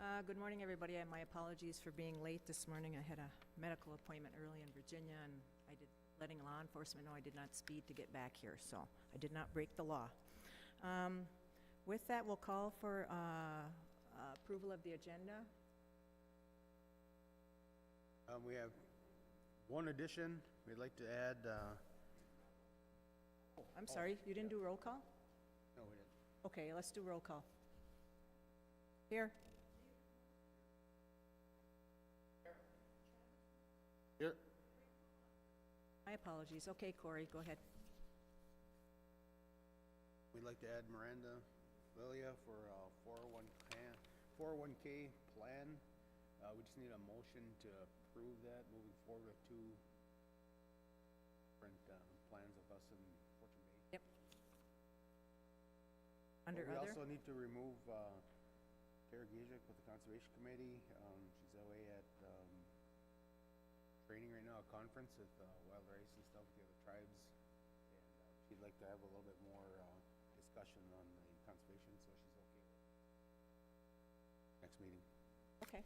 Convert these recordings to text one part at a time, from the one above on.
Good morning, everybody. My apologies for being late this morning. I had a medical appointment early in Virginia, and letting law enforcement know I did not speed to get back here, so I did not break the law. With that, we'll call for approval of the agenda. We have one addition. We'd like to add. I'm sorry, you didn't do roll call? No, we didn't. Okay, let's do roll call. Here. Here. My apologies. Okay, Corey, go ahead. We'd like to add Miranda Lilia for 401k plan. We just need a motion to approve that moving forward with two different plans of us and Fortune Bay. Yep. Under we other? also need to remove Geshick with the Conservation Committee. She's away at training right now, a conference with wild rice and stuff with the other tribes. And she'd like to have a little bit more discussion on the conservation, so she's okay with next meeting. Okay.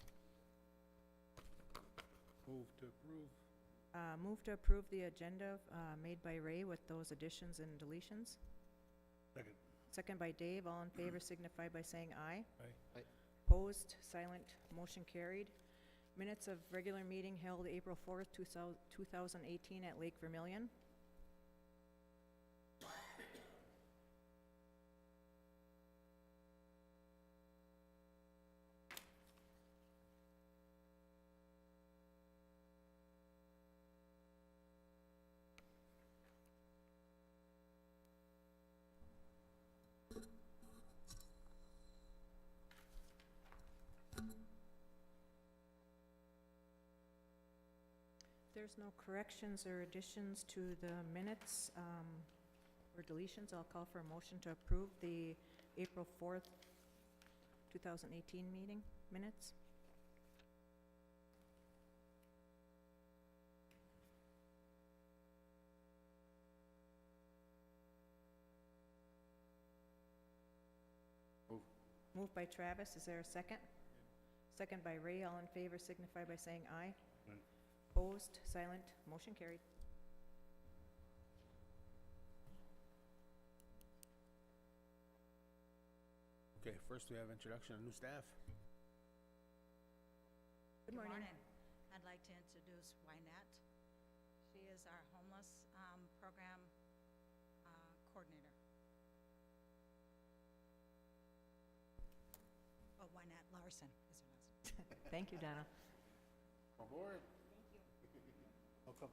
Move to approve. Move to approve the agenda made by Ray with those additions and deletions. Second. Second by Dave. All in favor signify by saying aye. Aye. Opposed, silent, motion carried. Minutes of regular meeting held April 4th, 2018 at Lake Vermilion. There's no corrections or additions to the minutes or deletions. I'll call for a motion to approve the April 4th, 2018 meeting minutes. Move. Moved by Travis. Is there a second? Second by Ray. All in favor signify by saying aye. Aye. Opposed, silent, motion carried. Okay, first we have introduction of new staff. Good morning. I'd like to introduce Nett. She is our homeless program coordinator. Oh, Nett Larson is her last name. Thank you, Donna. Aboard. Thank you. Welcome.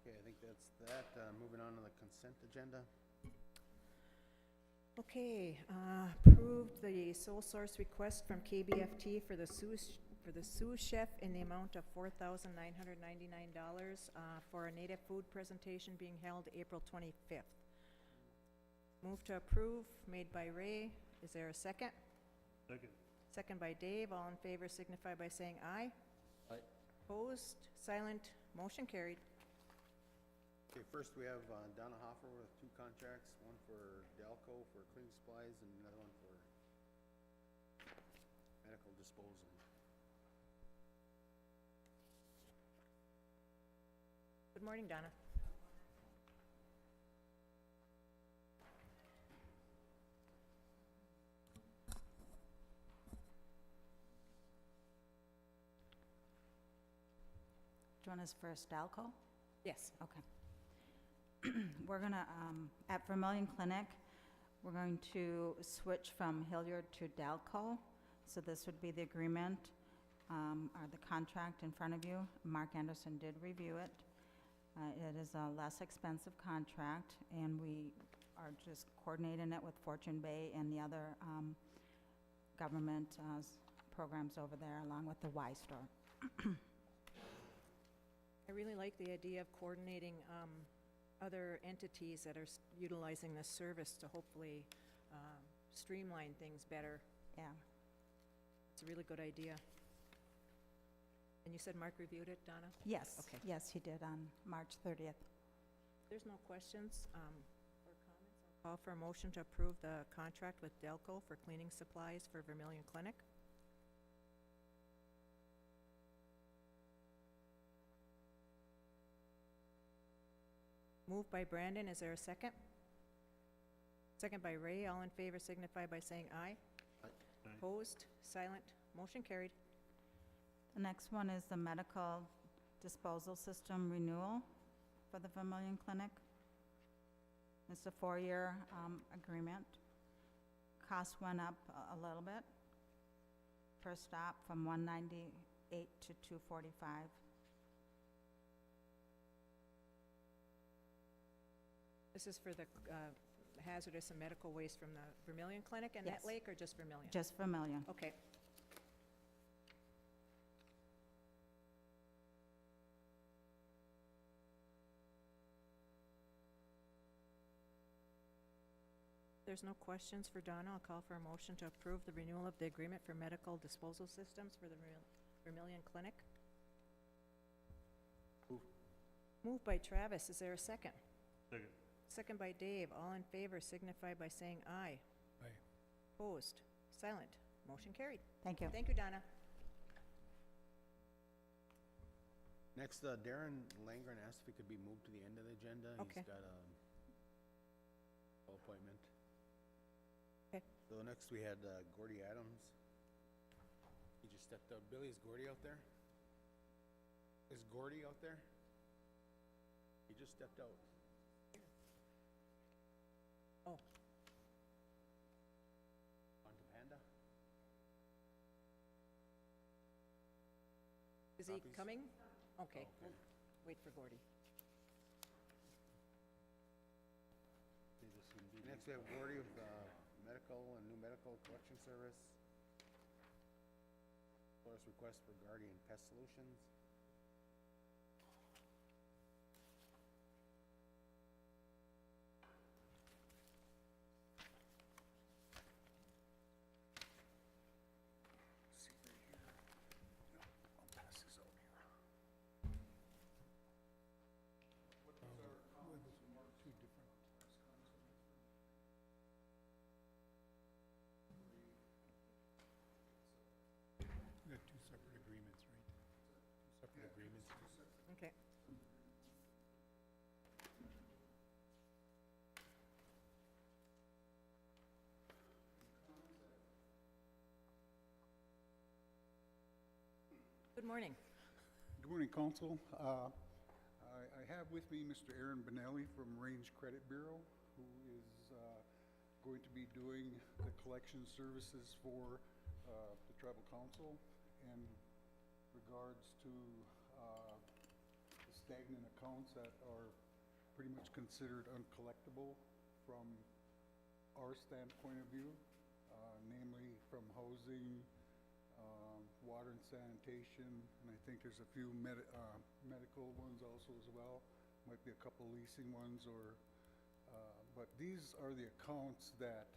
Okay, I think that's that. Moving on to the consent agenda. Okay, approved the sole source request from KBFT for the Sioux chef in the amount of $4,999 for a native food presentation being held April 25th. Move to approve, made by Ray. Is there a second? Second. Second by Dave. All in favor signify by saying aye. Aye. Opposed, silent, motion carried. Okay, first we have Donna Hoffer with two contracts, one for Dalco for cleaning supplies and another one for medical disposal. Good morning, Donna. Do you want us first, Dalco? Yes. Okay. We're gonna, at Vermilion Clinic, we're going to switch from Hilliard to Dalco. So this would be the agreement, or the contract in front of you. Mark Anderson did review it. It is a less expensive contract, and we are just coordinating it with Fortune Bay and the other government programs over there, along with the Y store. I really like the idea of coordinating other entities that are utilizing this service to hopefully streamline things better. Yeah. It's a really good idea. And you said Mark reviewed it, Donna? Yes. Okay. Yes, he did on March 30th. There's no questions or comments. I'll call for a motion to approve the contract with Dalco for cleaning supplies for Vermilion Clinic. Moved by Brandon. Is there a second? Second by Ray. All in favor signify by saying aye. Aye. Opposed? Silent? Motion carried. The next one is the medical disposal system renewal for the Vermilion Clinic. It's a 4-year agreement. Cost went up a little bit per stop from $198 to $245. This is for the hazardous and medical waste from the Vermilion Clinic and Nett Yes. Lake, or just Vermilion? Just Vermilion. Okay. There's no questions for Donna. I'll call for a motion to approve the renewal of the agreement for medical disposal systems for the Vermilion Clinic. Move. Moved by Travis. Is there a second? Second. Second by Dave. All in favor signify by saying aye. Aye. Opposed? Silent? Motion carried. Thank you. Thank you, Donna. Next, Darren Landgren asked if he could be moved to the end of the agenda. Okay. He's got a appointment. Okay. So next we had Gordy Adams. He just stepped out. Billy, is Gordy out there? Is Gordy out there? He just stepped out. Oh, On to Panda? is he Copies? coming? Okay, Oh, we'll wait for Gordy. Next we have Gordy with medical and new medical collection service. Florist request for Guardian Pest Solutions. See right here. No, I'll pass this over here. Two different. We got two separate agreements, right? Two separate agreements. Okay. Good morning. Good morning, Council. I have with me Mr. Aaron Benelli from Range Credit Bureau, who is going to be doing the collection services for the Tribal Council in regards to the stagnant accounts that are pretty much considered uncollectible from our standpoint of view, namely from housing, water and sanitation, and I think there's a few medical ones also as well. Might be a couple leasing ones, or but these are the accounts that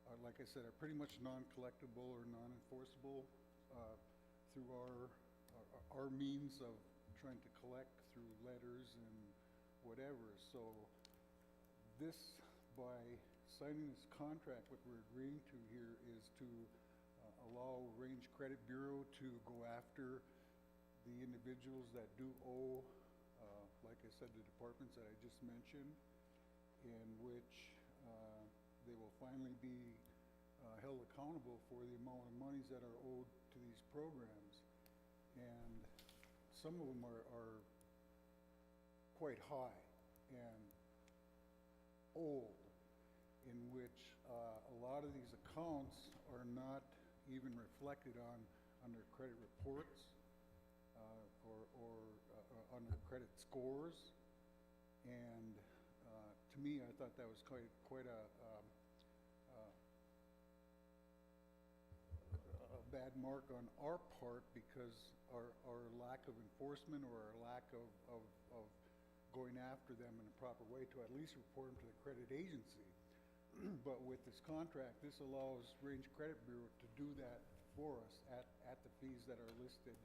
are, like I said, are pretty much non-collectible or non-enforceable through our means of trying to collect through letters and whatever. So this, by signing this contract, what we're agreeing to here is to allow Range Credit Bureau to go after the individuals that do owe, like I said, the departments that I just mentioned, in which they will finally be held accountable for the amount of monies that are owed to these programs. And some of them are quite high and old, in which a lot of these accounts are not even reflected on their credit reports or on their credit scores. And to me, I thought that was quite a bad mark on our part, because our lack of enforcement or our lack of going after them in a proper way to at least report them to the credit agency. But with this contract, this allows Range Credit Bureau to do that for us at the fees that are listed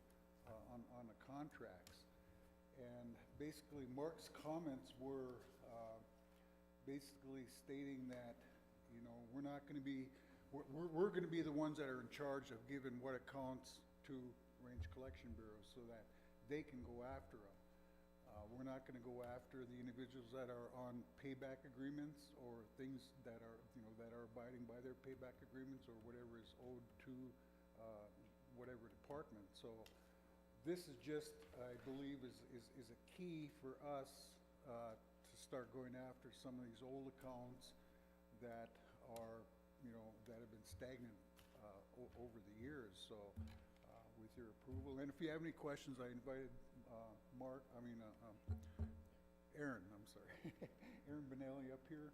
on the contracts. And basically, Mark's comments were basically stating that, you know, we're not going to be, we're going to be the ones that are in charge of giving what accounts to Range Collection Bureau so that they can go after them. We're not going to go after the individuals that are on payback agreements or things that are, you know, that are abiding by their payback agreements or whatever is owed to whatever department. So this is just, I believe, is a key for us to start going after some of these old accounts that are, you know, that have been stagnant over the years. So with your approval, and if you have any questions, I invited Aaron, I'm sorry, Aaron Benelli up here.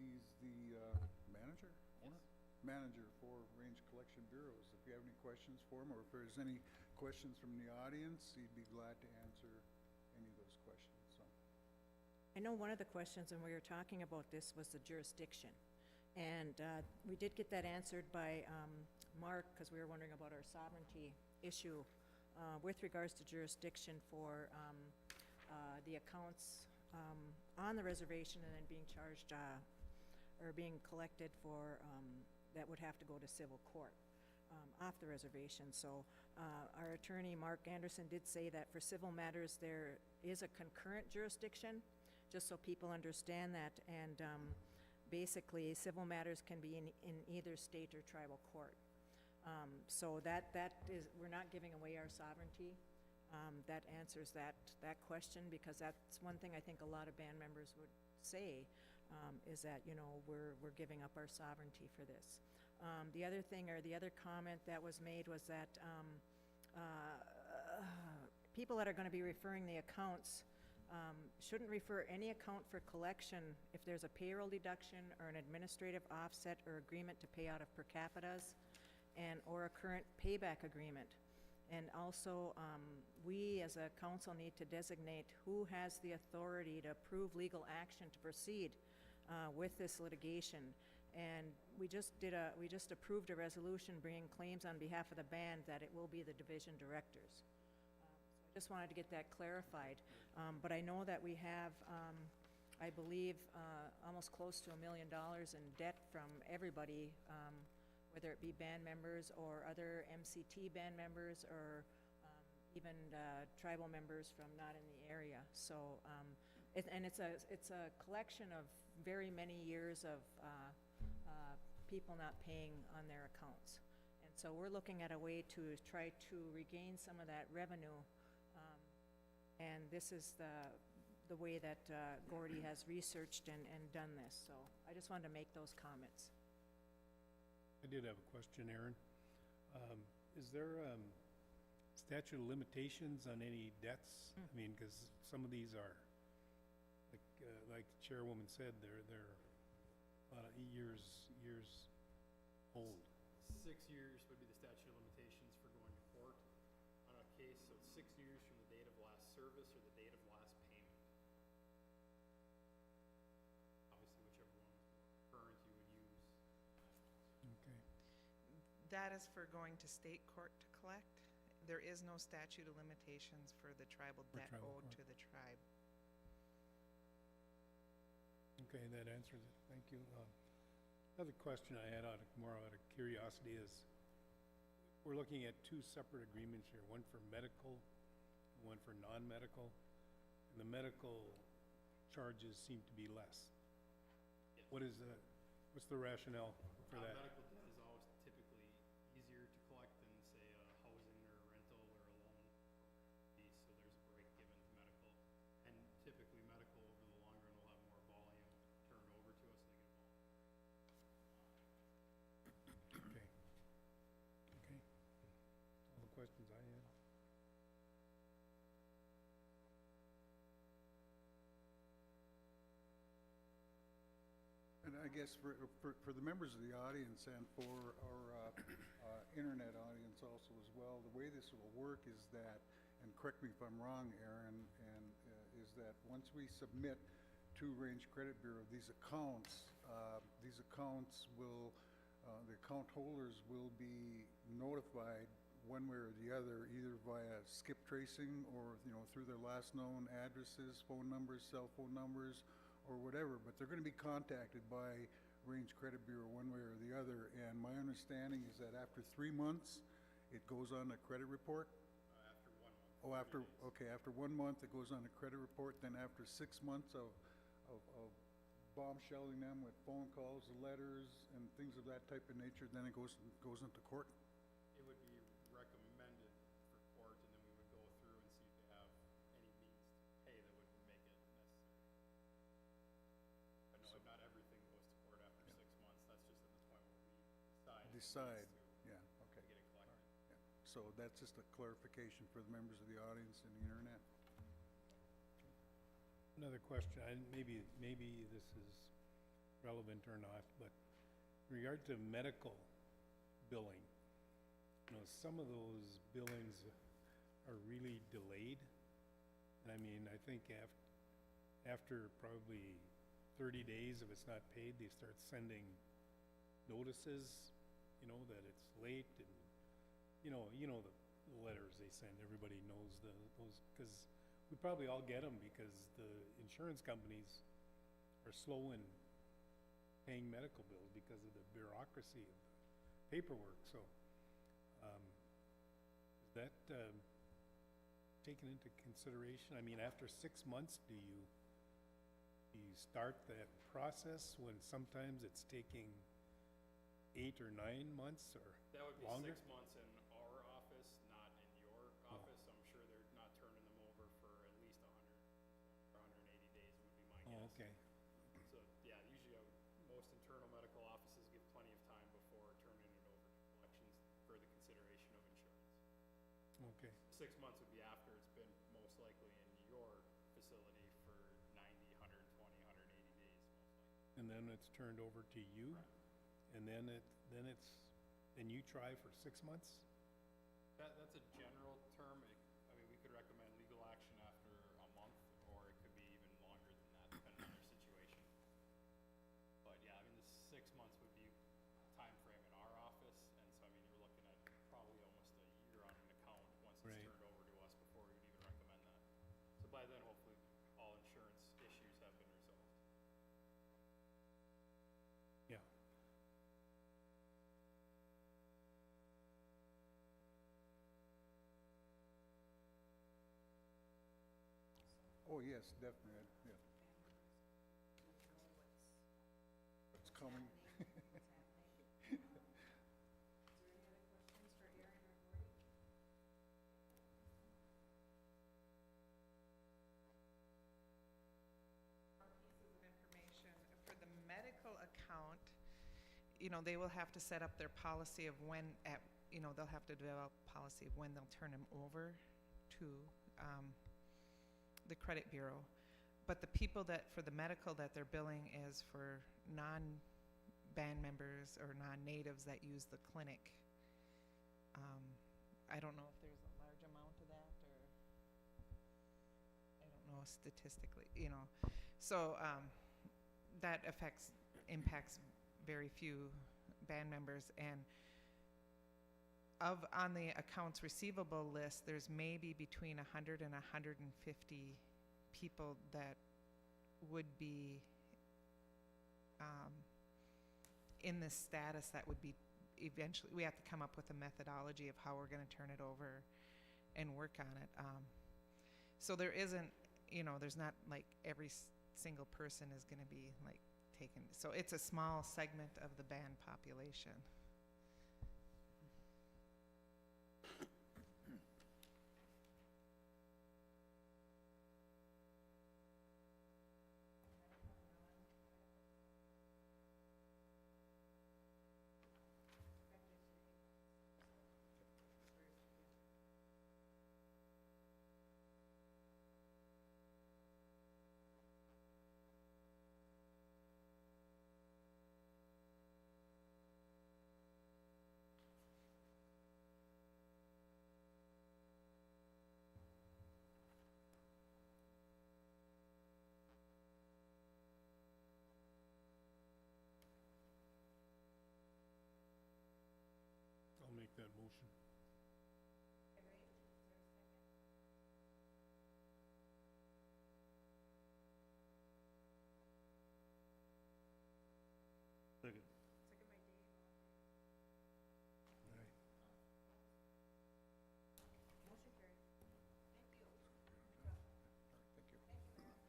He's the manager, owner? Manager for Range Collection Bureaus. If you have any questions for him, or if there's any questions from the audience, he'd be glad to answer any of those questions. So, I know one of the questions when we were talking about this was the jurisdiction. And we did get that answered by Mark, because we were wondering about our sovereignty issue with regards to jurisdiction for the accounts on the reservation and then being charged or being collected for, that would have to go to civil court off the reservation. So our attorney, Mark Anderson, did say that for civil matters there is a concurrent jurisdiction, just so people understand that. And basically, civil matters can be in either state or tribal court. So that is, we're not giving away our sovereignty. That answers that question, because that's one thing I think a lot of band members would say, is that, you know, we're giving up our sovereignty for this. The other thing, or the other comment that was made, was that people that are going to be referring the accounts shouldn't refer any account for collection if there's a payroll deduction or an administrative offset or agreement to pay out of per capitas and or a current payback agreement. And also, we as a council need to designate who has the authority to approve legal action to proceed with this litigation. And we just approved a resolution bringing claims on behalf of the band that it will be the division directors. So I just wanted to get that clarified. But I know that we have, I believe, almost close to $1 million in debt from everybody, whether it be band members or other MCT band members, or even tribal members from not in the area. So, it's a collection of very many years of people not paying on their accounts. And so we're looking at a way to try to regain some of that revenue. And this is the way that Gordy has researched and done this. So I just wanted to make those comments. I did have a question, Aaron. Is there statute of limitations on any debts? I mean, because some of these are, like the chairwoman said, they're years old. 6 years would be the statute of limitations for going to court on a case. So it's 6 years from the date of last service or the date of last payment. Obviously, whichever one is more current you would use. Okay. That is for going to state court to collect. There is no statute of limitations for the tribal debt owed to the tribe. Okay, that answers it. Thank you. Another question I had more out of curiosity is, we're looking at two separate agreements here, one for medical, one for non-medical, and the medical charges seem to be less. Yes. What's the rationale for that? Medical debt is always typically easier to collect than, say, a housing or a rental or a loan piece, so there's a break given to medical. And typically medical over the long run will have more volume turned over to us. Okay. All the questions I had. and I guess for the members of the audience and for our internet audience also as well, the way this will work is that, and correct me if I'm wrong, Aaron, and is is that once we submit to Range Credit Bureau, these accounts will, the account holders will be notified one way or the other, either via skip tracing or, through their last known addresses, phone numbers, cell phone numbers, or whatever, but they're gonna be contacted by Range Credit Bureau one way or the other, and my understanding is that after 3 months, it goes on a credit report? After 1 month. Oh, after 1 month, it goes on a credit report, then after 6 months of bombshelling them with phone calls, letters, and things of that type of nature, then it goes into court? It would be recommended for court, and then we would go through and see if they have any means to pay that would make it necessary. But no, not everything goes to court after 6 months, that's just at the point where we decide. if it needs Yeah, okay. to get it collected. Yeah. So that's just a clarification for the members of the audience and the internet. Another question, maybe this is relevant or not, but in regard to medical billing, some of those billings are really delayed. And I mean, I think after probably 30 days, if it's not paid, they start sending notices, that it's late, and, the letters they send, everybody knows those, because we probably all get them because the insurance companies are slow in paying medical bills because of the bureaucracy of the paperwork. So, is that taken into consideration? I mean, after 6 months, do you start that process when sometimes it's taking 8 or 9 months or That would be longer? 6 months in our office, not in your office. I'm sure they're not turning them over for at least 100 or 180 days would be my guess. Oh, okay. So, yeah, usually most internal medical offices give plenty of time before turning it over to collections for the consideration of insurance. Okay. 6 months would be after it's been most likely in your facility for 90, 120, 180 days, most likely. And then it's turned over to you? Correct. And then you try for 6 months? That's a general term. We could recommend legal action after a month, or it could be even longer than that, depending on their situation. But yeah, the 6 months would be time frame in our office, and so you're looking at probably almost a year on an account once it's Right. turned over to us before we would even recommend that. So by then, hopefully, all insurance issues have been resolved. Yeah. Oh, yes, definitely, yeah. It's coming. Pieces of information for the medical account, they will have to set up their policy of when they'll have to develop policy of when they'll turn them over to the credit bureau. But the people for the medical that they're billing is for non-band members or non-natives that use the clinic. I don't know if there's a large amount of that, or I don't know statistically, So that impacts very few band members, and on the accounts receivable list, there's maybe between 100 and 150 people that would be in this status that would be eventually, we have to come up with a methodology of how we're going to turn it over and work on it. So there isn't, there's not like every single person is going to be like taken. So it's a small segment of the band population. that motion. Second. Aye.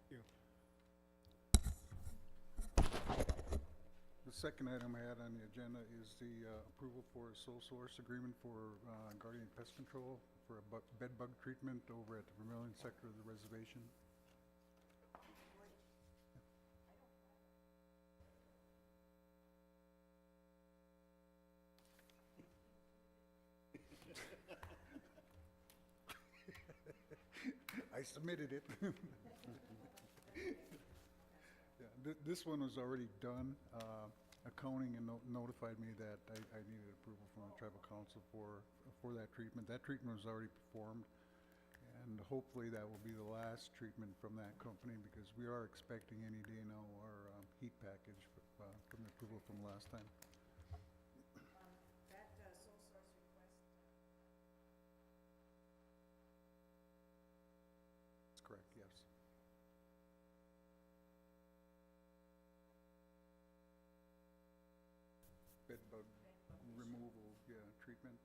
Thank you. You. The second item I had on the agenda is the approval for a sole source agreement for Guardian Pest Control for a bed bug treatment over at the Vermilion sector of the reservation. I submitted it. Yeah, this one was already done. Accounting notified me that I needed approval from the tribal council for that treatment. That treatment was already performed, and hopefully that will be the last treatment from that company, because we are expecting any day now our heat package from the approval from last time. That sole source request, That's correct, yes. Bed bug removal, yeah, treatment.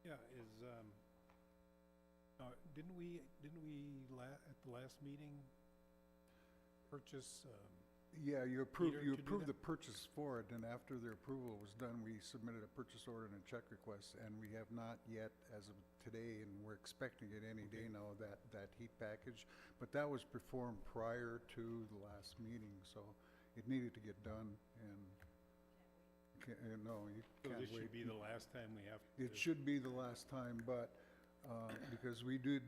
Yeah, didn't we at the last meeting purchase, Yeah, you Peter, to do approved that? the purchase for it, and after the approval was done, we submitted a purchase order and a check request, and we have not yet, as of today, and we're expecting it any day now, that heat package. But that was performed prior to the last meeting, so it needed to get done, and no, you so can't this wait. should be the last time we have to? It should be the last time, but, because we did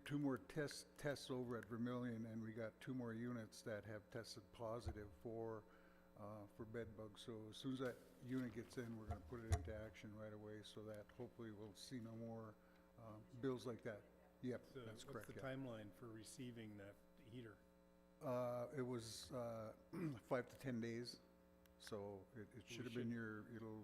2 more tests over at Vermilion, and we got 2 more units that have tested positive for bed bugs. So as soon as that unit gets in, we're gonna put it into action right away, so that hopefully we'll see no more bills like that. Yep, So that's correct, what's the yeah. timeline for receiving that heater? It was 5 to 10 days, so it should have been it'll,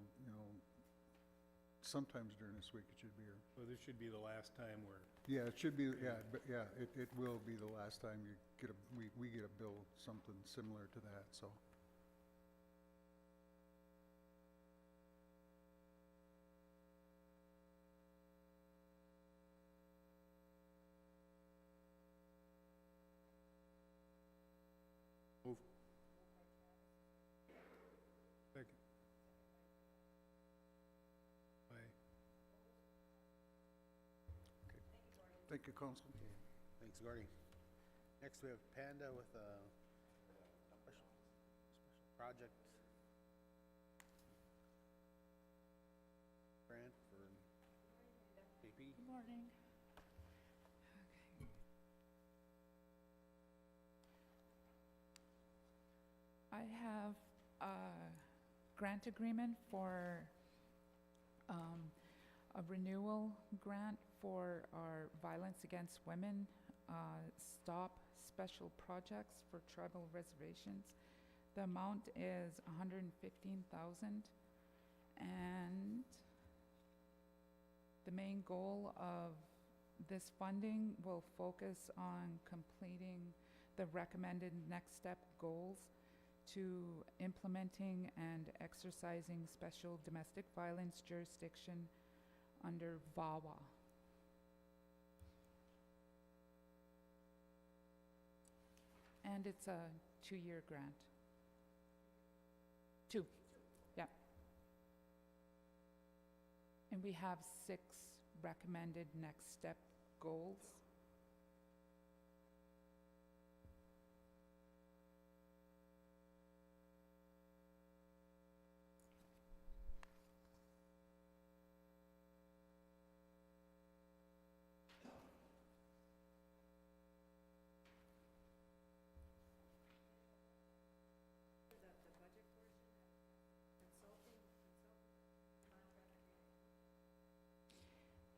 sometimes during this week it should be here. Well, this should be the last time we're, Yeah, it should be, yeah, but yeah, it will be the last time you get we get a bill, something similar to that, so. move. Second. Aye. Thank you, Council. Thanks, Gordy. Next, we have Panda with a special project grant for KP. Good morning. I have a grant agreement for a renewal grant for our Violence Against Women Stop Special Projects for Tribal Reservations. The amount is $115,000, and the main goal of this funding will focus on completing the recommended next step goals to implementing and exercising special domestic violence jurisdiction under VAWA. And it's a 2-year grant. 2, yeah. And we have 6 recommended next step goals.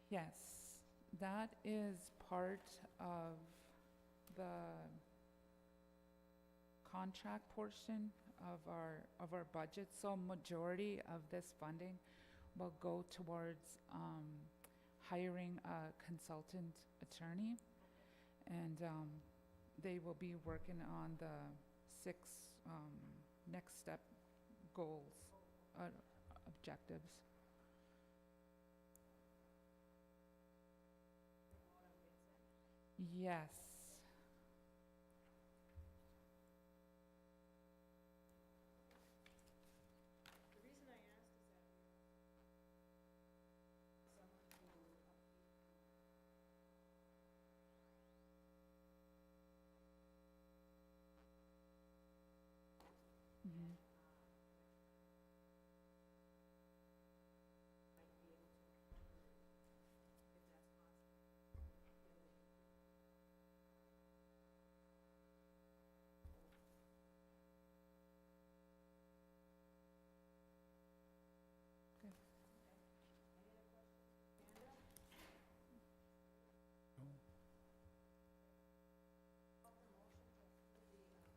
Yes, that is part of the contract portion of our budget. So majority of this funding will go towards hiring a consultant attorney. And they will be working on the 6 next step goals, objectives. Yes. The reason I asked is that someone who Mhm. might be able to cover, if that's possible. Good. Any other questions? Amanda? No. Call for motion to approve the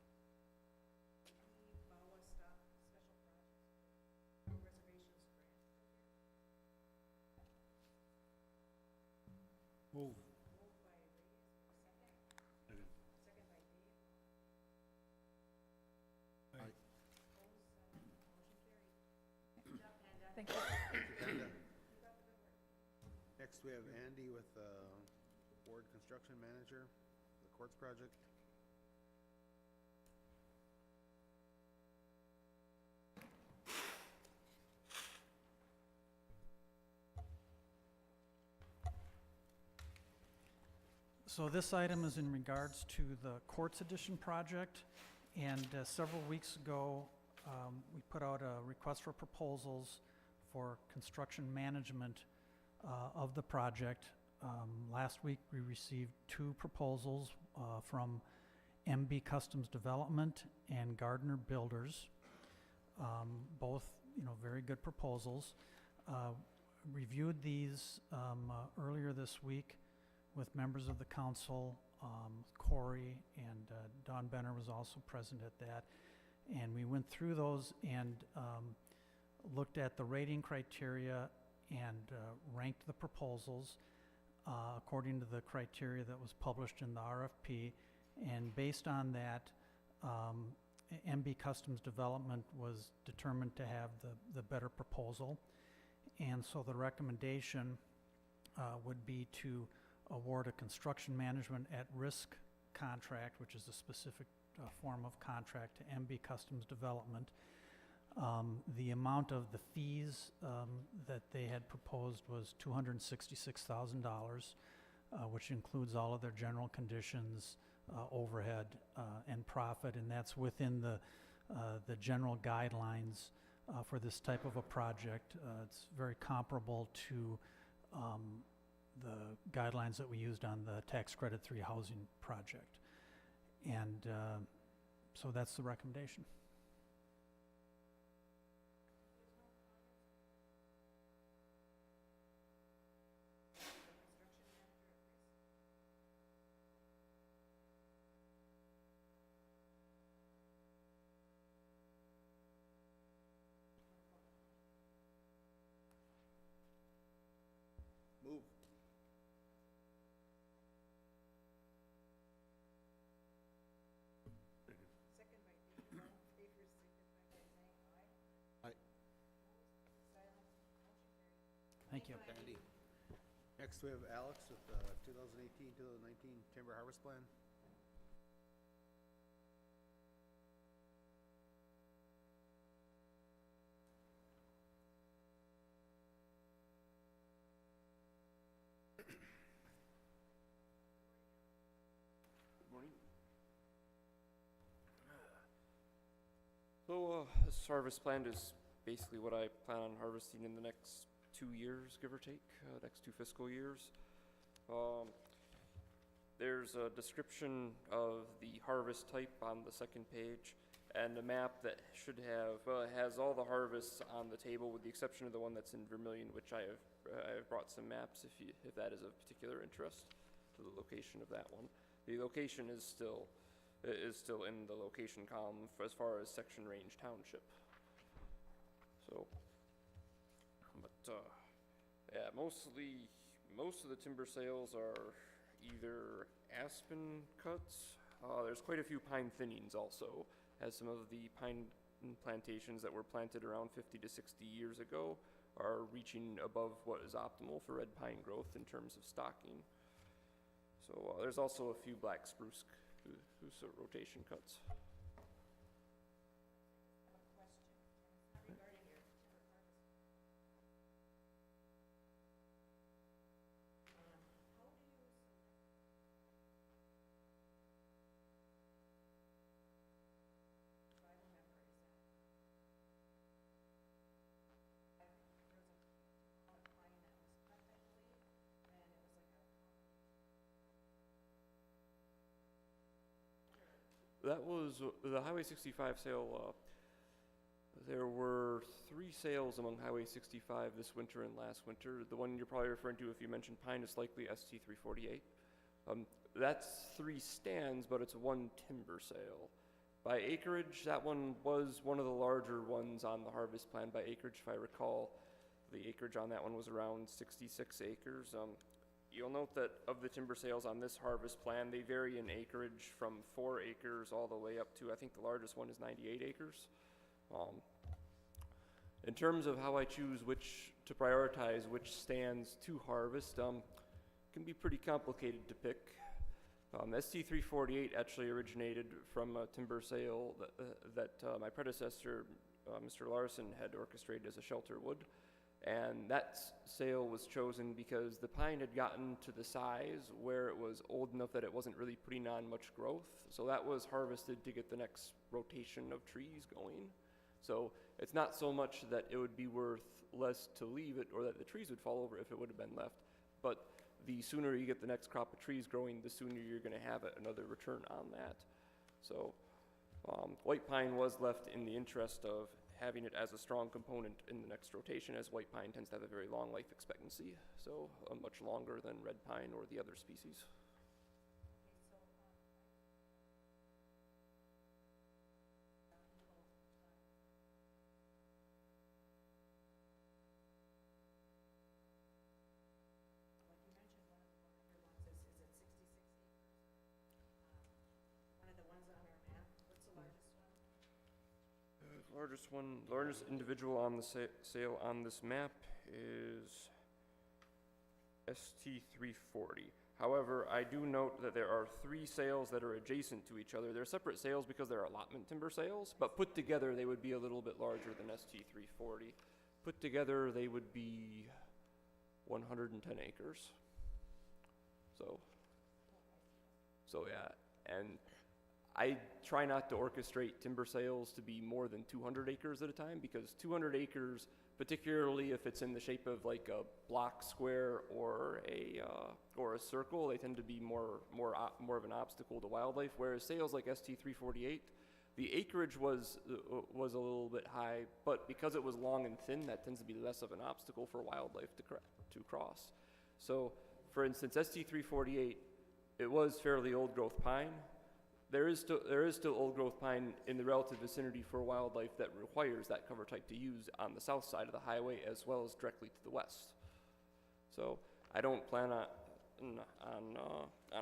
Bois stop special projects for reservations grant. Move. Moved by Ray, is there a second? Second. Second by Dave. Aye. Opposed, motion carried. Good job, Panda. Thank you. And, Keep up the good work. next we have Andy with, Board Construction Manager, the Courts Project. So this item is in regards to the Courts Edition project, and several weeks ago, we put out a request for proposals for construction management of the project. Last week, we received 2 proposals from MB Customs Development and Gardner Builders. Both, very good proposals. Reviewed these earlier this week with members of the council. Corey and Don Benner was also present at that. And we went through those and looked at the rating criteria and ranked the proposals according to the criteria that was published in the RFP. And based on that, MB Customs Development was determined to have the better proposal. And so the recommendation would be to award a construction management at risk contract, which is a specific form of contract, to MB Customs Development. The amount of the fees that they had proposed was $266,000, which includes all of their general conditions, overhead, and profit, and that's within the general guidelines for this type of a project. It's very comparable to the guidelines that we used on the Tax Credit 3 housing project. And so that's the recommendation. Move. Second by Dave, all in favor, signify by saying aye. Aye. Opposed, silent, motion carried. Thank you. Andy. Next we have Alex with the 2018-2019 Timber Harvest Plan. Morning. So this harvest plan is basically what I plan on harvesting in the next 2 years, give or take, next 2 fiscal years. There's a description of the harvest type on the second page. and a map that should have, has all the harvests on the table with the exception of the one that's in Vermilion, which I have brought some maps if that is of particular interest to the location of that one. The location is still in the location column as far as section range township. So, but yeah, most of the timber sales are either aspen cuts. There's quite a few pine thinnings also, as some of the pine plantations that were planted around 50 to 60 years ago are reaching above what is optimal for red pine growth in terms of stocking. So there's also a few black spruce whose rotation cuts. That was the Highway 65 sale. There were 3 sales among Highway 65 this winter and last winter. The one you're probably referring to, if you mentioned pine, is likely ST 348. That's 3 stands, but it's 1 timber sale. By acreage, that one was one of the larger ones on the harvest plan by acreage. If I recall, the acreage on that one was around 66 acres. You'll note that of the timber sales on this harvest plan, they vary in acreage from 4 acres all the way up to, I think the largest one is 98 acres. In terms of how I choose to prioritize which stands to harvest, can be pretty complicated to pick. ST 348 actually originated from a timber sale that my predecessor, Mr. Larson, had orchestrated as a shelter wood. And that sale was chosen because the pine had gotten to the size where it was old enough that it wasn't really putting on much growth. So that was harvested to get the next rotation of trees going. So it's not so much that it would be worth less to leave it or that the trees would fall over if it would have been left, but the sooner you get the next crop of trees growing, the sooner you're going to have another return on that. So white pine was left in the interest of having it as a strong component in the next rotation, as white pine tends to have a very long life expectancy, so much longer than red pine or the other species. Largest individual on the sale on this map is ST 340. However, I do note that there are 3 sales that are adjacent to each other. They're separate sales because they're allotment timber sales, but put together they would be a little bit larger than ST 340. Put together they would be 110 acres. So yeah, and I try not to orchestrate timber sales to be more than 200 acres at a time, because 200 acres, particularly if it's in the shape of like a block square or a circle, they tend to be more of an obstacle to wildlife. Whereas sales like ST 348, the acreage was a little bit high, but because it was long and thin, that tends to be less of an obstacle for wildlife to cross. So, for instance, ST 348, it was fairly old growth pine. There is still old growth pine in the relative vicinity for wildlife that requires that cover type to use on the south side of the highway as well as directly to the west. So I don't plan on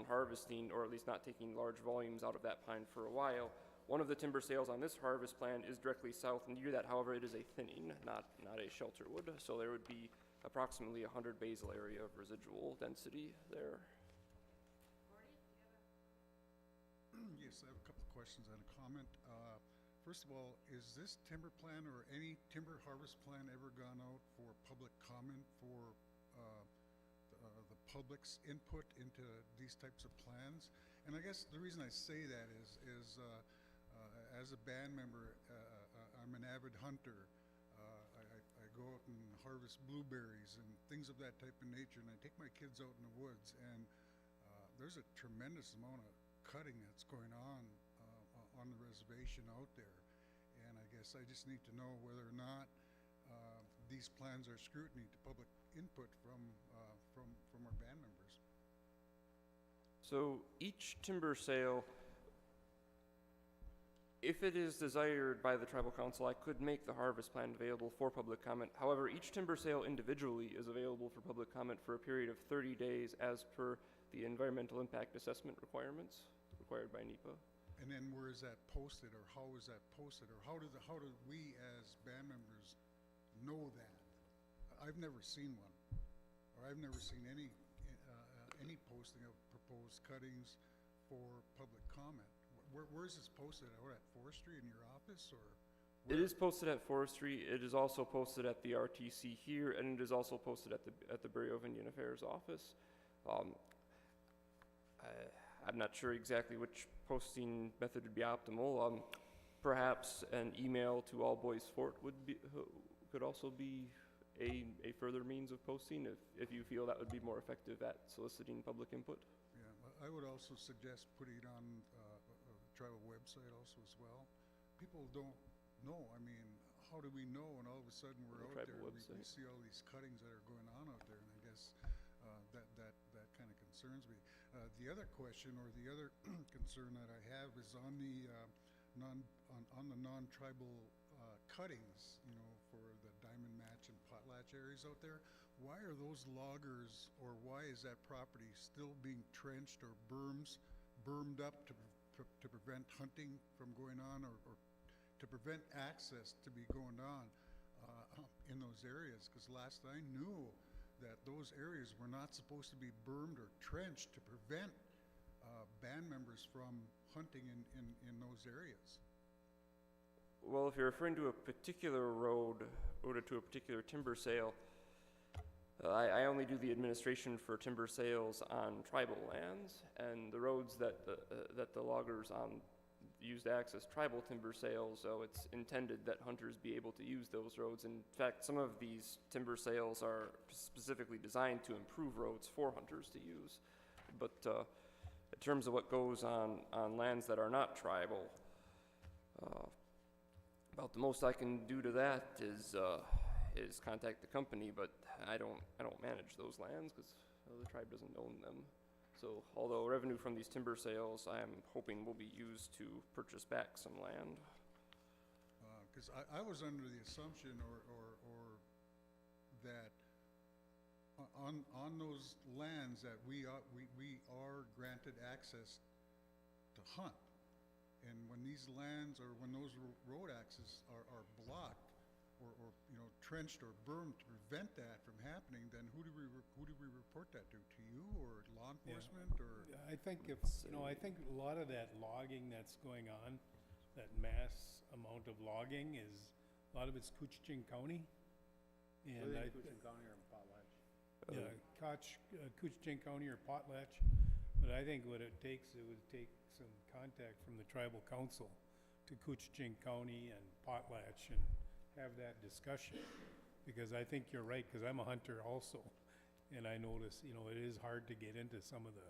harvesting, or at least not taking large volumes out of that pine for a while. One of the timber sales on this harvest plan is directly south near that. However, it is a thinning, not a shelter wood. So there would be approximately 100 basal area of residual density there. Yes, I have a couple of questions and a comment. First of all, is this timber plan or any timber harvest plan ever gone out for public comment for the public's input into these types of plans? And I guess the reason I say that is as a band member, I'm an avid hunter. I go out and harvest blueberries and things of that type of nature, and I take my kids out in the woods, and there's a tremendous amount of cutting that's going on on the reservation out there. And I guess I just need to know whether or not these plans are scrutiny to public input from our band members. So each timber sale, if it is desired by the tribal council, I could make the harvest plan available for public comment. However, each timber sale individually is available for public comment for a period of 30 days as per the environmental impact assessment requirements required by NEPA. And then where is that posted, or how is that posted, or how do we as band members know that? I've never seen one, or I've never seen any posting of proposed cuttings for public comment. Where is this posted? Or at forestry in your office, or? It is posted at forestry. It is also posted at the RTC here, and it is also posted at the Bureau of Indian Affairs office. I'm not sure exactly which posting method would be optimal. Perhaps an email to all Bois Forte could also be a further means of posting if you feel that would be more effective at soliciting public input. Yeah, I would also suggest putting it on a tribal website also as well. People don't know. I mean, how do we know? And all of a sudden we're out there, we see all these cuttings that are going on out there, and I guess that kind of concerns me. The other question, or the other concern that I have, is on the non-tribal cuttings, you know, for the diamond match and potlatch areas out there. Why are those loggers, or why is that property still being trenched or bermed up to prevent hunting from going on, or to prevent access to be going on in those areas? Because last I knew that those areas were not supposed to be bermed or trenched to prevent band members from hunting in those areas. Well, if you're referring to a particular road or to a particular timber sale, I only do the administration for timber sales on tribal lands, and the roads that the loggers use to access tribal timber sales, so it's intended that hunters be able to use those roads. In fact, some of these timber sales are specifically designed to improve roads for hunters to use. But in terms of what goes on lands that are not tribal, about the most I can do to that is contact the company, but I don't manage those lands because the tribe doesn't own them. So although revenue from these timber sales, I am hoping will be used to purchase back some land. Because I was under the assumption, or that on those lands that we are granted access to hunt, and when these lands, or when those road access are blocked, or you know, trenched or bermed to prevent that from happening, then who do we report that to you, or law enforcement? Yeah. Or I think I think a lot of that logging that's going on, that mass amount of logging, is a lot of it's Couchiching County. And Couchiching County or Potlatch? Yeah, Couchiching County or Potlatch. But I think what it would take some contact from the tribal council to Couchiching County and Potlatch and have that discussion, because I think you're right, because I'm a hunter also, and I notice, you know, it is hard to get into some of the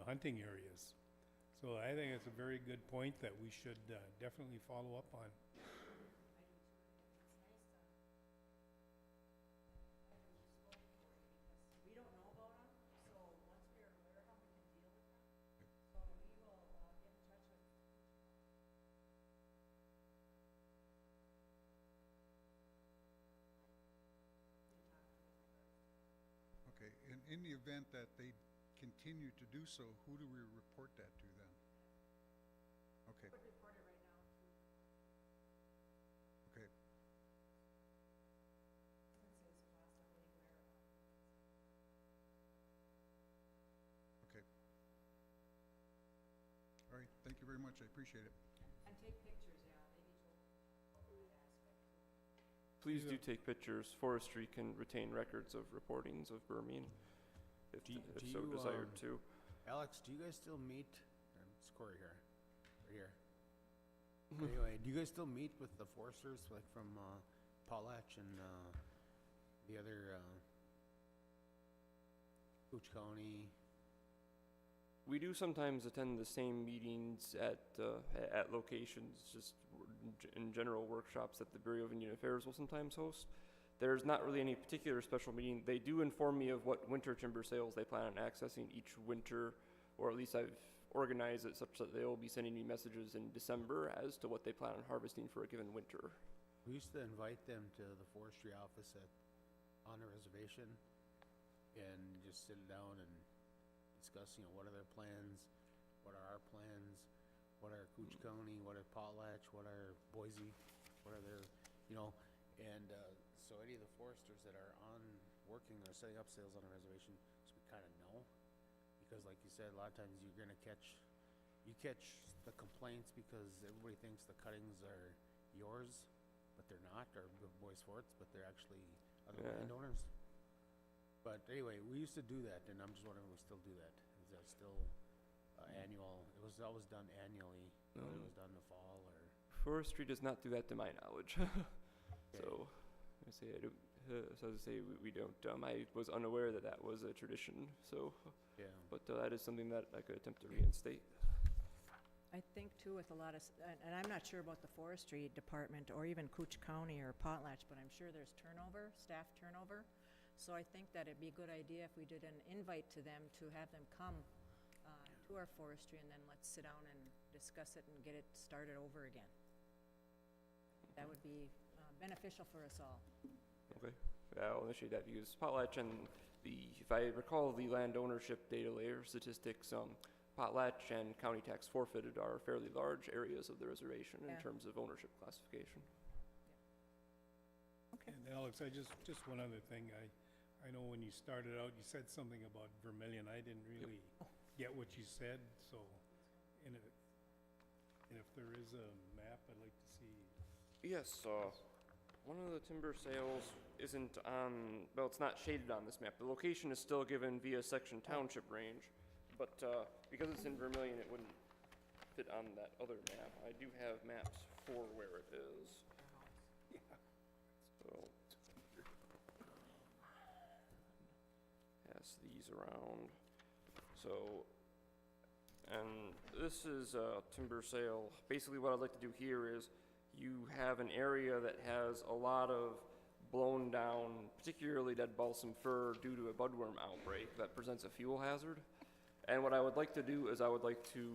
hunting areas. So I think it's a very good point that we should definitely follow up on. We don't know about them, so once we're aware of them, we can deal with them. So we will get in touch with. okay, and in the event that they continue to do so, who do we report that to then? Okay. I would report it right now to. Okay. Instances possibly where. Okay. All right, thank you very much, I appreciate it. And take pictures, yeah, maybe to that aspect too. Please do take pictures. Forestry can retain records of reportings of Vermilion if so desired to. Alex, do you guys still meet? It's Corey here, right here. Anyway, do you guys still meet with the foresters, like from Potlatch and the other Couch County? We do sometimes attend the same meetings at locations, just in general workshops that the Bureau of Indian Affairs will sometimes host. There's not really any particular special meeting. They do inform me of what winter timber sales they plan on accessing each winter, or at least I've organized it such that they will be sending me messages in December as to what they plan on harvesting for a given winter. We used to invite them to the forestry office on the reservation and just sit down and discuss, what are their plans, what are our plans, what are Cooch County, what are Potlatch, what are Boise, what are their, and so any of the foresters that are working or setting up sales on a reservation, so we kind of know, because like you said, a lot of times you catch the complaints because everybody thinks the cuttings are yours, but they're not, or Bois Forte's, but they're actually other landowners. But anyway, we used to do that, and I'm just wondering if we still do that. Is that still annual? It was always done annually, whether it was done in the fall or... Forestry does not do that to my knowledge. So, we don't. I was unaware that that was a tradition, so... Yeah. But that is something that I could attempt to reinstate. I think too with a lot of, and I'm not sure about the forestry department or even Cooch County or Potlatch, but I'm sure there's turnover, staff turnover. So I think that it'd be a good idea if we did an invite to them to have them come to our forestry, and then let's sit down and discuss it and get it started over again. That would be beneficial for us all. Okay. Yeah, I'll initiate that because Potlatch and if I recall the land ownership data layer statistics, Potlatch and county tax forfeited are fairly large areas of the reservation in terms of ownership classification. Okay. And Alex, just one other thing. I know when you started out, you said something about Vermilion. I didn't really get what you said, so, and if there is a map, I'd like to see. Yes, one of the timber sales isn't on, well, it's not shaded on this map. The location is still given via section township range, but because it's in Vermilion, it wouldn't fit on that other map. I do have maps for where it is. So, pass these around. So, and this is a timber sale. Basically what I'd like to do here is you have an area that has a lot of blown down, particularly dead balsam fir due to a budworm outbreak that presents a fuel hazard. And what I would like to do is I would like to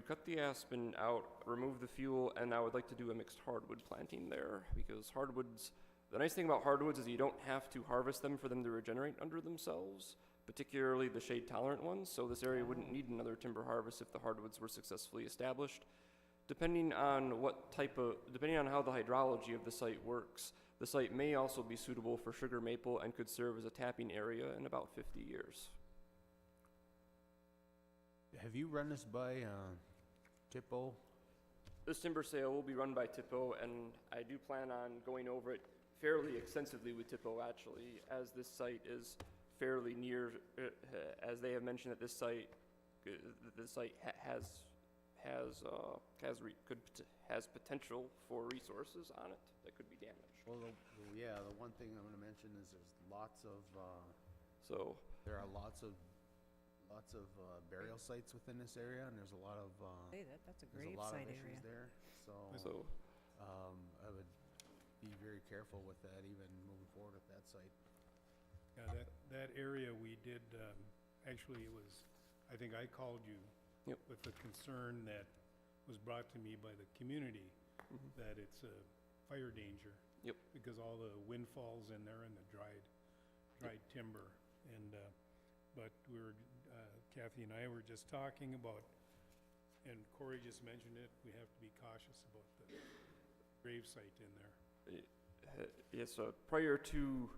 cut the aspen out, remove the fuel, and I would like to do a mixed hardwood planting there, because hardwoods, the nice thing about hardwoods is you don't have to harvest them for them to regenerate under themselves, particularly the shade tolerant ones, so this area wouldn't need another timber harvest if the hardwoods were successfully established. Depending on how the hydrology of the site works, the site may also be suitable for sugar maple and could serve as a tapping area in about 50 years. Have you run this by Tipo? This timber sale will be run by Tipo, and I do plan on going over it fairly extensively with Tipo, actually, as this site is fairly near, as they have mentioned that this site has potential for resources on it that could be damaged. Well, the one thing I'm going to mention is there's lots of burial sites within this area, and there's a lot of Hey, that's a there's grave a lot of site issues area. there. So I would be very careful with that, even moving forward with that site. Yeah, that area we did, actually it was, I think I called you with the concern that was brought to me by the community, that it's a fire danger. Because all the windfalls in there and the dried timber. And, but Kathy and I were just talking about, and Corey just mentioned it, we have to be cautious about the grave site in there. Yes, prior to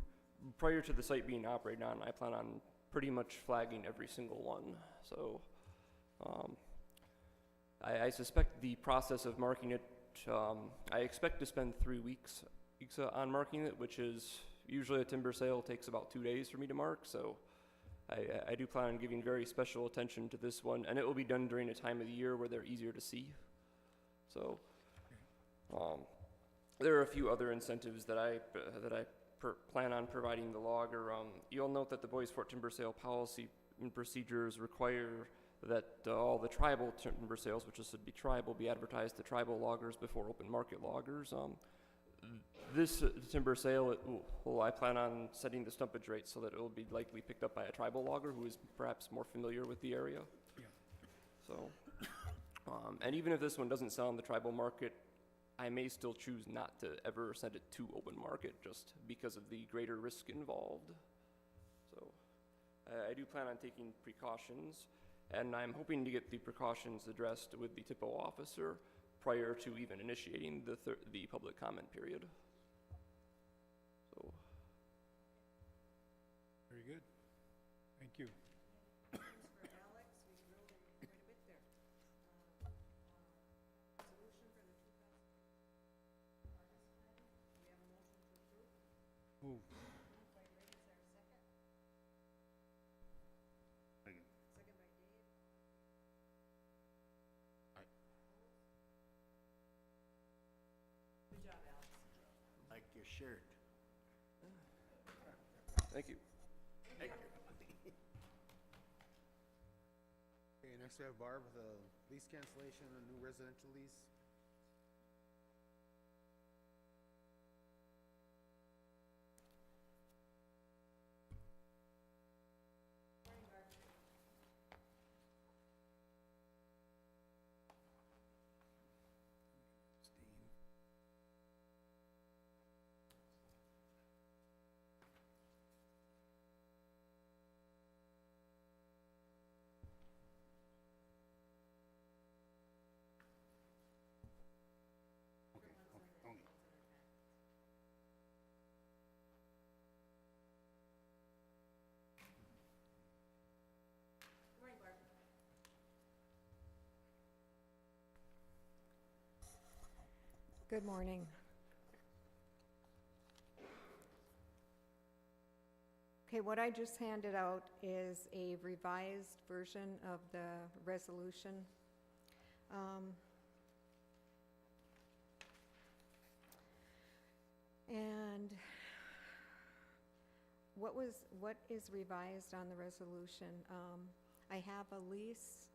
the site being operated on, I plan on pretty much flagging every single one. So I suspect the process of marking it, I expect to spend 3 weeks on marking it, which is usually a timber sale takes about 2 days for me to mark. So I do plan on giving very special attention to this one, and it will be done during a time of the year where they're easier to see. So there are a few other incentives that I plan on providing the logger. You'll note that the Bois Forte timber sale policy and procedures require that all the tribal timber sales, which should be tribal, be advertised to tribal loggers before open market loggers. This timber sale, I plan on setting the stumpage rate so that it will be likely picked up by a tribal logger who is perhaps more familiar with the area. Yeah. So, and even if this one doesn't sell in the tribal market, I may still choose not to ever send it to open market just because of the greater risk involved. So, I do plan on taking precautions, and I'm hoping to get the precautions addressed with the TIPO officer prior to even initiating the public comment period. So, Very good. Thank you. Questions for Alex? We grilled him quite a bit there. Resolution for the 2000 harvest plan. We have a motion to approve. Move. Moved by Ray, is there a second? Second. Second by Dave. Aye. Good job, Alex. Like your shirt. thank you. Okay, next we have Barb with a lease cancellation, a new residential lease. Good morning, Barb. Good morning. Okay, what I just handed out is a revised version of the resolution. And what is revised on the resolution? I have a lease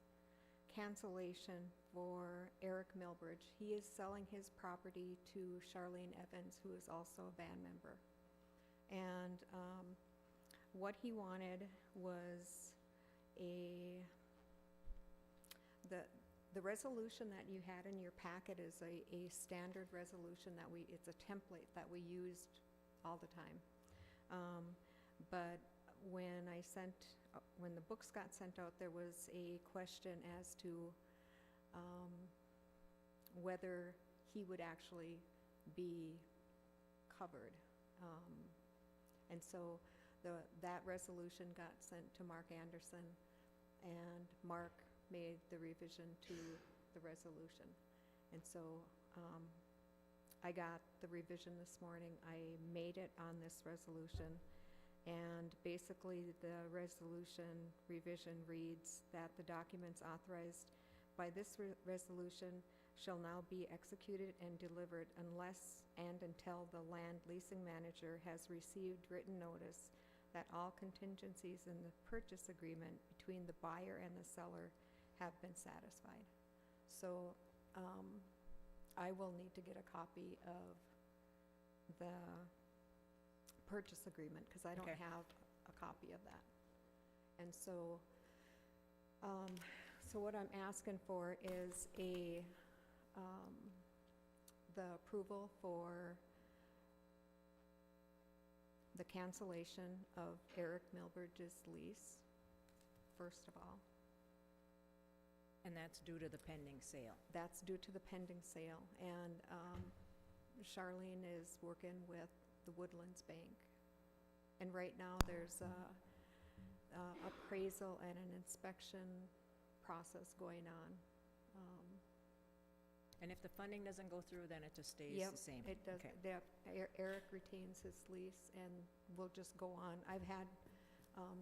cancellation for Eric Milbridge. He is selling his property to Charlene Evans, who is also a band member. And what he wanted was the resolution that you had in your packet is a standard resolution that it's a template that we used all the time. But when the books got sent out, there was a question as to whether he would actually be covered. And so that resolution got sent to Mark Anderson, and Mark made the revision to the resolution. And so I got the revision this morning. I made it on this resolution. And basically, the resolution revision reads that the documents authorized by this resolution shall now be executed and delivered unless and until the land leasing manager has received written notice that all contingencies in the purchase agreement between the buyer and the seller have been satisfied. So I will need to get a copy of the purchase agreement, because I don't Okay. have a copy of that. And so, so what I'm asking for is the approval for the cancellation of Eric Milbridge's lease, first of all. And that's due to the pending sale. That's due to the pending sale. And Charlene is working with the Woodlands Bank. And right now, there's a appraisal and an inspection process going on. And if the funding doesn't go through, then it just stays Yep, the same? It does. Okay. Eric retains his lease, and we'll just go on. I've had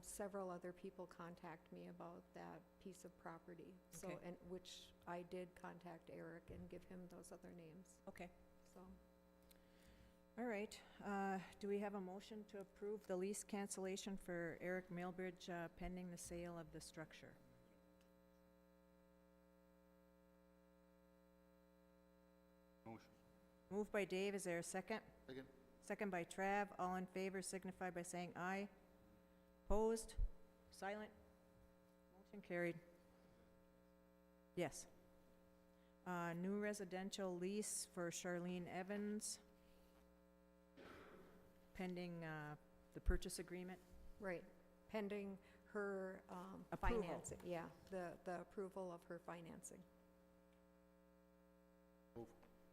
several other people contact me about that piece of property. So, Okay. and which I did contact Eric and give him those other names, Okay. so. All right, do we have a motion to approve the lease cancellation for Eric Mailbridge pending the sale of the structure? Motion. Moved by Dave, is there a second? Second. Second by Trav, all in favor signify by saying aye. Opposed? Silent? Motion carried. Yes. New residential lease for Charlene Evans, pending the purchase agreement. Right, pending her Approval. financing, yeah, the approval of her financing.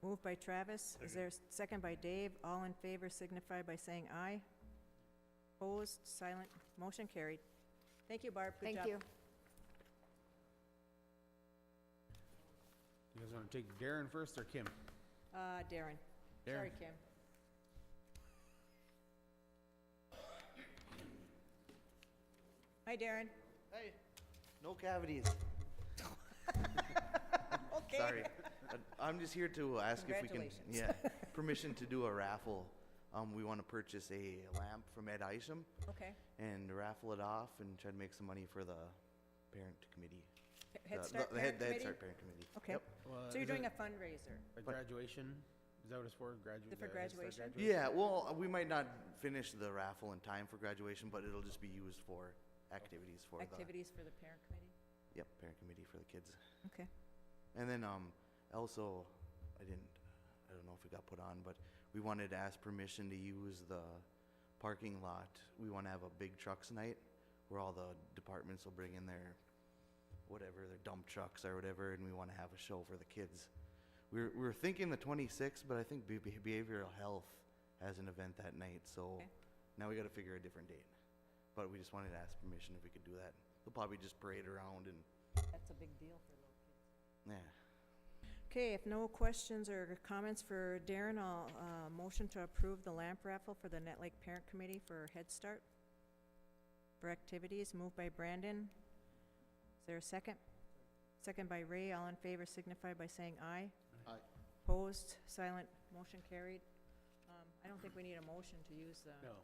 Moved by Travis, is there a second by Dave? All in favor signify by saying aye. Opposed? Silent? Motion carried. Thank you, Barb, good job. Thank you. You guys want to take Darren first or Kim? Darren. Darren. Sorry, Kim. Hi, Darren. Hey, no cavities. Okay. Sorry. I'm just here to ask if we can, Congratulations. permission to do a raffle. We want to purchase a lamp from Ed Isham Okay. and raffle it off and try to make some money for the parent committee. Head The- Start the Parent Head Committee? Start parent committee. Okay. Yep. So you're doing a fundraiser. A graduation? Is that what it's for? For graduation? Yeah, well, we might not finish the raffle in time for graduation, but it'll just be used for activities for Activities for the parent committee? Yep, parent committee for the kids. Okay. And then, also, I don't know if it got put on, but we wanted to ask permission to use the parking lot. We want to have a big trucks night where all the departments will bring in their, whatever, their dump trucks or whatever, and we want to have a show for the kids. We're thinking the 26th, but I think behavioral health has an event that night, so Okay. now we got to figure a different date. But we just wanted to ask permission if we could do that. They'll probably just parade around and, That's a big deal for little kids. yeah. Okay, if no questions or comments for Darren, I'll motion to approve the lamp raffle for the Nett Lake Parent Committee for Head Start for activities. Moved by Brandon. Is there a second? Second by Ray. All in favor signify by saying aye. Aye. Opposed? Silent? Motion carried. I don't think we need a motion to use the... No.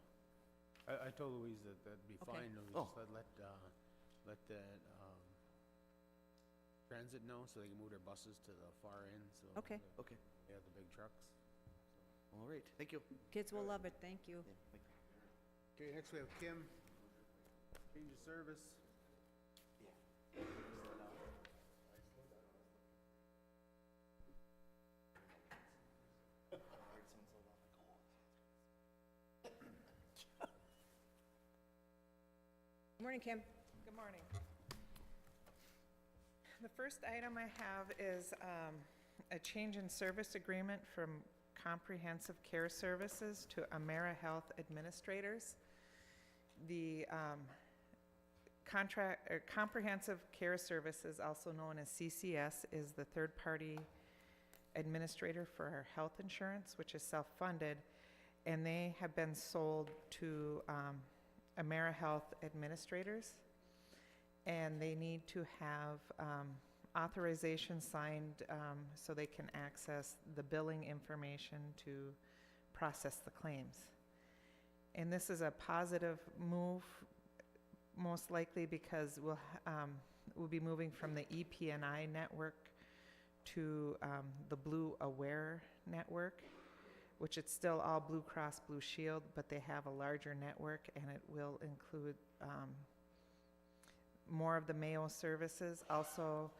I told Louise that that'd be Okay. fine. We Oh. just let the transit know so they can move their buses to the far end, so. Okay. Okay. They have the big trucks. All right, thank you. Kids will love it. Thank you. Yeah, thank you. Okay, next we have Kim. Change of service. Good morning, Kim. Good morning. The first item I have is a change in service agreement from Comprehensive Care Services to AmeriHealth Administrators. The Comprehensive Care Services, also known as CCS, is the third-party administrator for our health insurance, which is self-funded, and they have been sold to AmeriHealth Administrators, and they need to have authorization signed so they can access the billing information to process the claims. And this is a positive move, most likely because we'll be moving from the EP&I network to the Blue Aware network, which it's still all Blue Cross Blue Shield, but they have a larger network, and it will include more of the Mayo services. Also,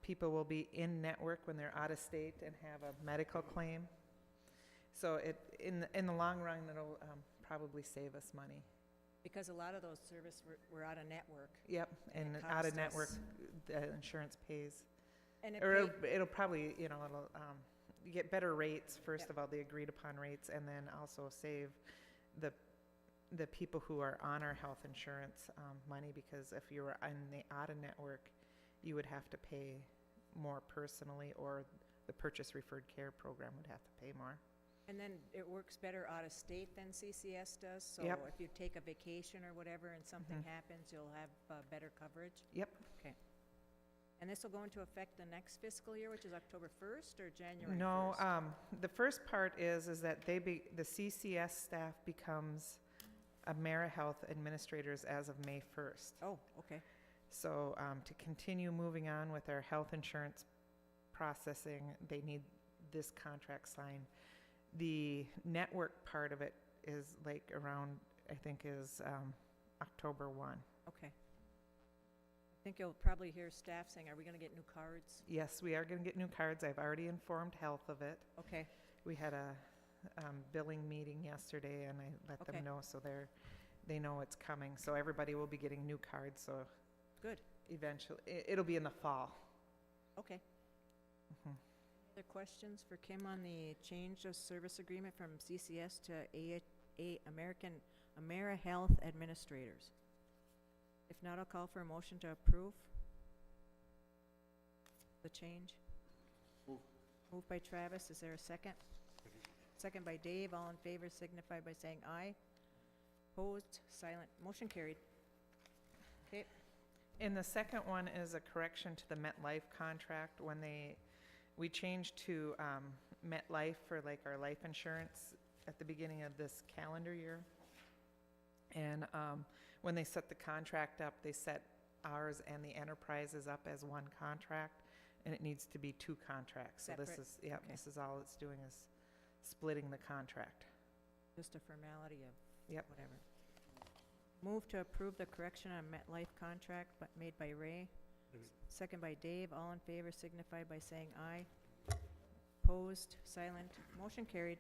people will be in network when they're out of state and have a medical claim. So in the long run, it'll probably save us money. Because a lot of those services were out of network. Yep, And and it out of cost network, us- the insurance pays. And it Or paid- it'll probably, it'll, you get better rates, first Yep. of all, the agreed upon rates, and then also save the people who are on our health insurance money, because if you were on the out-of-network, you would have to pay more personally, or the Purchase Referred Care Program would have to pay more. And then it works better out of state than CCS does, so Yep. if you take a vacation or whatever and something Mhm. happens, you'll have better coverage? Yep. Okay. And this will go into effect the next fiscal year, which is October 1st or January 1st? No, the first part is that the CCS staff becomes AmeriHealth administrators as of May 1st. Oh, okay. So to continue moving on with our health insurance processing, they need this contract signed. The network part of it is like around, I think is October 1. Okay. I think you'll probably hear staff saying, are we going to get new cards? Yes, we are going to get new cards. I've already informed health of it. Okay, We had a billing meeting yesterday, and I let Okay. them know, so they know it's coming. So everybody will be getting new cards, so good. eventually, it'll be in the fall. Okay. Mhm. Other questions for Kim on the change of service agreement from CCS to AmeriHealth administrators? If not, I'll call for a motion to approve the change. Moved by Travis. Is there a second? Second by Dave. All in favor signify by saying aye. Opposed, silent. Motion carried. Okay. And the second one is a correction to the MetLife contract. When we changed to MetLife for like our life insurance at the beginning of this calendar year. And when they set the contract up, they set ours and the enterprises up as one contract, and it needs to be two contracts. So Separate? okay. This is all it's doing is splitting the contract. Just a formality of Yep. whatever. Move to approve the correction on MetLife contract but made by Ray. Second by Dave. All in favor signify by saying aye. Opposed, silent. Motion carried.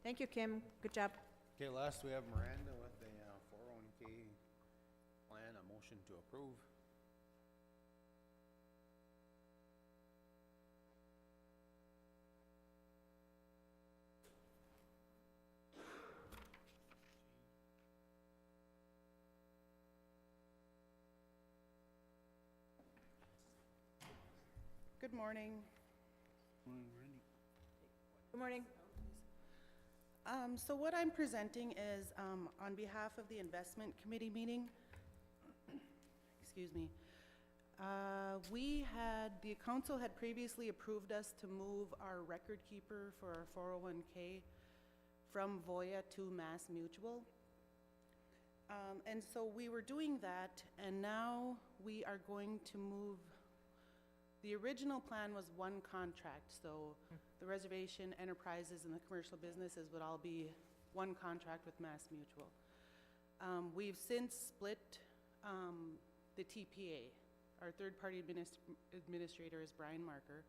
Thank you, Kim. Good job. Okay, last we have Miranda with the 401K plan, a motion to approve. Good morning. Good morning. So what I'm presenting is on behalf of the investment committee meeting. Excuse me. The council had previously approved us to move our record keeper for our 401K from Voya to Mass Mutual. And so we were doing that, and now we are going to move. The original plan was one contract, so the reservation, enterprises, and the commercial businesses would all be one contract with Mass Mutual. We've since split the TPA. Our third-party administrator is Brian Marker.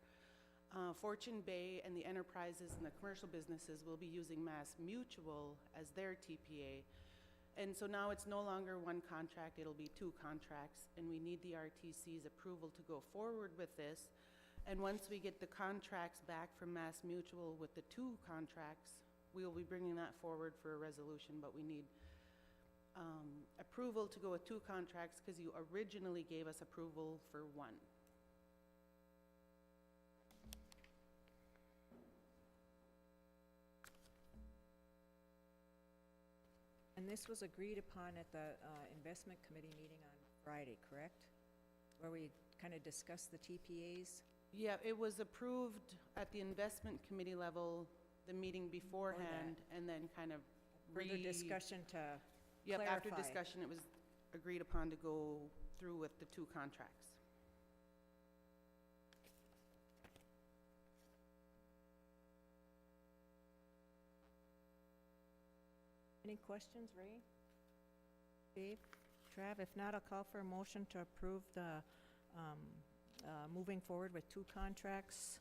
Fortune Bay and the enterprises and the commercial businesses will be using Mass Mutual as their TPA. And so now it's no longer one contract, it'll be two contracts, and we need the RTC's approval to go forward with this. And once we get the contracts back from Mass Mutual with the two contracts, we will be bringing that forward for a resolution, but we need approval to go with two contracts because you originally gave us approval for one. And this was agreed upon at the investment committee meeting on Friday, correct? Where we kind of discussed the TPAs? Yeah, it was approved at the investment committee level, the meeting beforehand, and then kind of Further discussion to Yep, after clarify. discussion, it was agreed upon to go through with the two contracts. Any questions, Ray? Dave? Trav? If not, I'll call for a motion to approve the moving forward with two contracts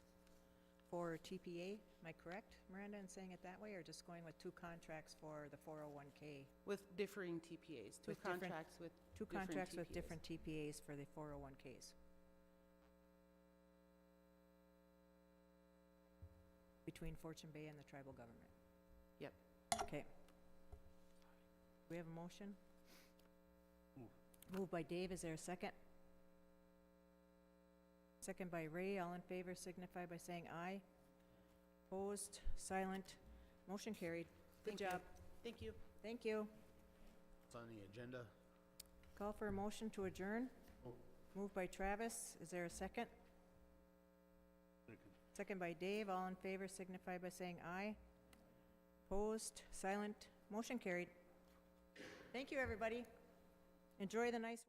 for TPA. Am I correct, Miranda, in saying it that way, or just going with two contracts for the 401K? With differing TPAs, two With different- contracts with Two different contracts with TPAs. different TPAs for the 401Ks. Between Fortune Bay and the tribal government. Yep. Okay. Do we have a motion? Moved by Dave. Is there a second? Second by Ray. All in favor signify by saying aye. Opposed, silent, motion carried. Good Thank you. job. Thank you. Thank you. It's on the agenda. Call for a motion to adjourn. Moved by Travis. Is there a second? Second by Dave. All in favor signify by saying aye. Opposed, silent, motion carried. Thank you, everybody. Enjoy the nice